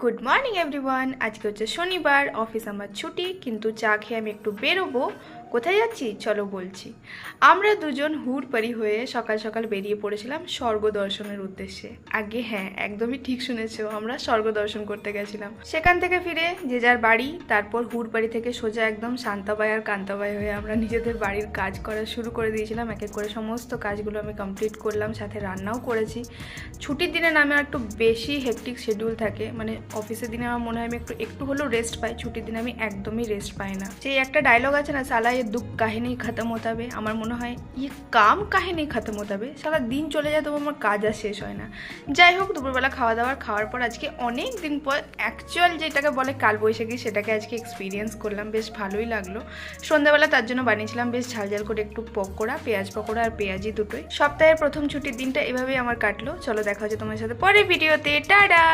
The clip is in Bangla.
Good morning everyone. আজকে হচ্ছে শনিবার, অফিস আমার ছুটি, কিন্তু চা খেয়ে আমি একটু বেরোবো। কোথায় যাচ্ছি চলো বলছি। আমরা দুজন হুড়পাড়ি হয়ে সকাল সকাল বেরিয়ে পড়েছিলাম স্বর্গ দর্শনের উদ্দেশ্যে। আগে হ্যাঁ, একদমই ঠিক শুনেছো, আমরা স্বর্গ দর্শন করতে গেছিলাম। সেখান থেকে ফিরে যে যার বাড়ি, তারপর হুড়পাড়ি থেকে সোজা একদম শান্তাবাই আর কান্তাবাই হয়ে আমরা নিজেদের বাড়ির কাজ করা শুরু করে দিয়েছিলাম। এক এক করে সমস্ত কাজগুলো আমি কমপ্লিট করলাম, সাথে রান্নাও করেছি। ছুটির দিনে নামে একটু বেশি হেক্টিক শিডিউল থাকে, মানে অফিসের দিনে আমার মনে হয় আমি একটু হলেও রেস্ট পাই, ছুটির দিনে আমি একদমই রেস্ট পাই না। সেই একটা ডায়লগ আছে না, সালা ये दुख काहे नहीं खत्म होता হবে, আমার মনে হয় ये काम काहे नहीं खत्म होता হবে। সারা দিন চলে যায় তবু আমার কাজ আর শেষ হয় না। যাই হোক, দুপুরবেলা খাওয়ার পর আজকে অনেক দিন পর অ্যাকচুয়াল যেটাকে বলে কালবৈশাখী, সেটাকে আজকে এক্সপিরিয়েন্স করলাম, বেশ ভালোই লাগলো। সন্ধ্যাবেলা তার জন্য বানিয়েছিলাম বেশ ঝাল করে একটু পকোড়া, পেঁয়াজ পকোড়া আর পেঁয়াজি দুটোই। সপ্তাহের প্রথম ছুটির দিনটা এভাবেই আমার কাটলো। চলো দেখা হচ্ছে তোমার সাথে পরের ভিডিওতে। টাটা।